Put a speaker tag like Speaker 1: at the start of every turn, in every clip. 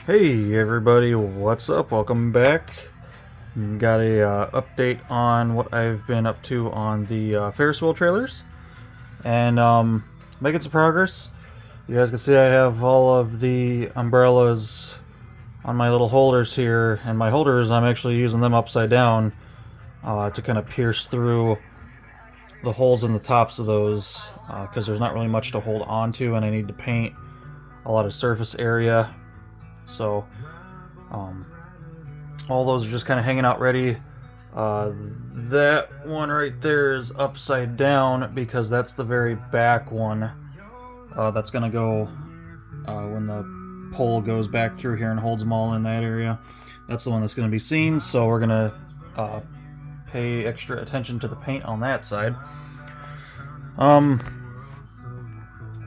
Speaker 1: Hey everybody, what's up? Welcome back. Got a update on what I've been up to on the Ferris wheel trailers, and making some progress. You guys can see I have all of the umbrellas on my little holders here, and my holders I'm actually using them upside down to kind of pierce through the holes in the tops of those because there's not really much to hold on to, and I need to paint a lot of surface area. So um, all those are just kind of hanging out ready. That one right there is upside down because that's the very back one. That's gonna go when the pole goes back through here and holds them all in that area. That's the one that's gonna be seen, so we're gonna pay extra attention to the paint on that side. Um,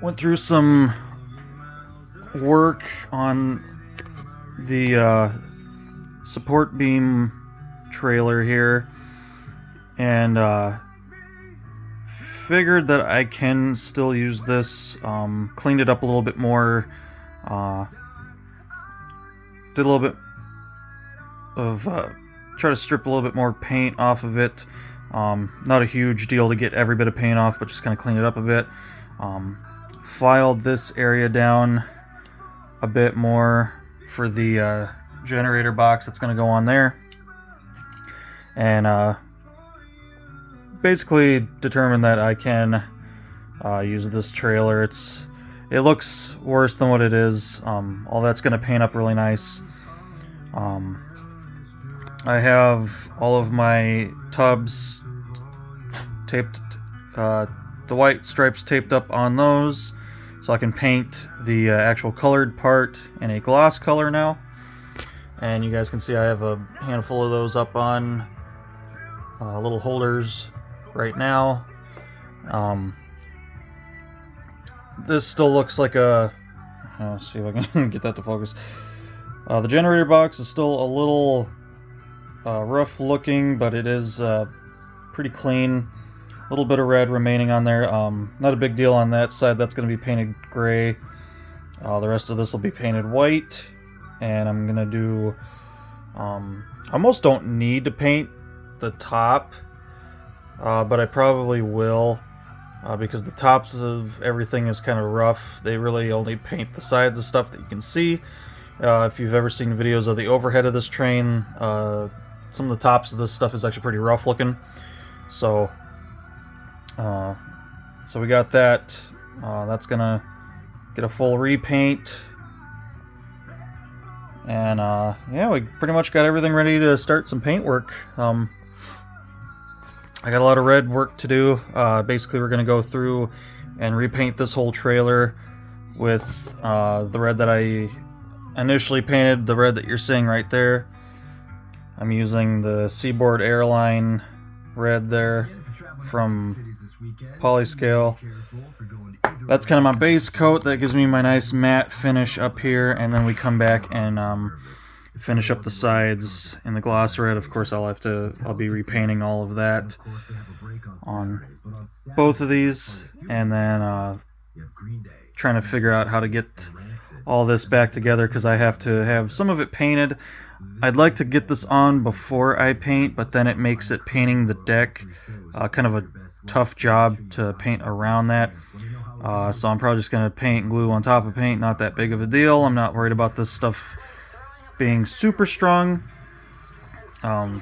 Speaker 1: Went through some work on the support beam trailer here, and figured that I can still use this. Cleaned it up a little bit more, did a little bit of try to strip a little bit more paint off of it. Not a huge deal to get every bit of paint off, but just kind of clean it up a bit. Filed this area down a bit more for the generator box that's going to go on there, and basically determined that I can use this trailer. It looks worse than what it is. All that's going to paint up really nice. I have all of my tubs taped, the white stripes taped up on those, so I can paint the actual colored part in a gloss color now. And you guys can see I have a handful of those up on little holders right now. This still looks like a... Let's see if I can get that to focus. The generator box is still a little rough looking, but it is pretty clean. A little bit of red remaining on there. Not a big deal on that side. That's going to be painted gray. The rest of this will be painted white. And I'm going to do... I almost don't need to paint the top, but I probably will, because the tops of everything is kind of rough. They really only paint the sides of stuff that you can see. If you've ever seen videos of the overhead of this train, some of the tops of this stuff is actually pretty rough looking. So we got that. That's gonna get a full repaint. And yeah, we pretty much got everything ready to start some paint work. I got a lot of red work to do. Basically, we're going to go through and repaint this whole trailer with the red that I initially painted, the red that you're seeing right there. I'm using the Seaboard Airline red there from Polyscale. That's kind of my base coat. That gives me my nice matte finish up here, and then we come back and finish up the sides in the gloss red. Of course, I'll be repainting all of that on both of these, and then trying to figure out how to get all this back together, because I have to have some of it painted. I'd like to get this on before I paint, but then it makes it painting the deck kind of a tough job to paint around that. So I'm probably just going to paint and glue on top of paint. Not that big of a deal. I'm not worried about this stuff being super strong.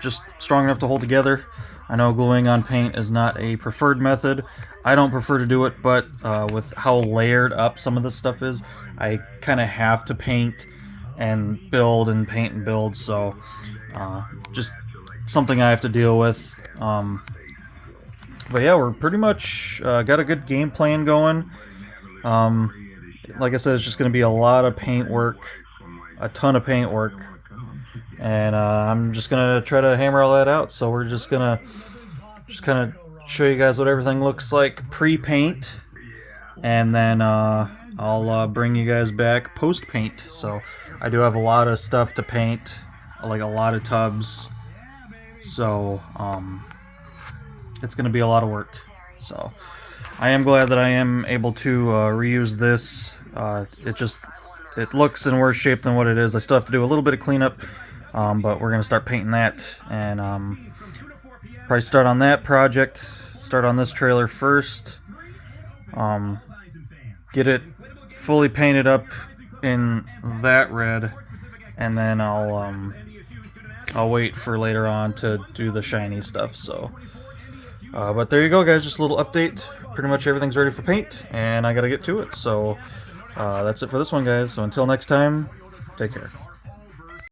Speaker 1: Just strong enough to hold together. I know gluing on paint is not a preferred method. I don't prefer to do it, but with how layered up some of this stuff is, I kind of have to paint and build and paint and build. So just something I have to deal with. But yeah, we're pretty much got a good game plan going. Like I said, it's just going to be a lot of paint work, a ton of paint work, and I'm just going to try to hammer all that out. So we're just going to kind of show you guys what everything looks like pre-paint, and then I'll bring you guys back post-paint. So I do have a lot of stuff to paint, like a lot of tubs. So it's going to be a lot of work. So I am glad that I am able to reuse this. it looks in worse shape than what it is. I still have to do a little bit of cleanup, but we're going to start painting that, and probably start on that project, start on this trailer first, get it fully painted up in that red, and then I'll wait for later on to do the shiny stuff. So but there you go, guys, just a little update. Pretty much everything's ready for paint, and I gotta get to it. So that's it for this one, guys. So until next time, take care.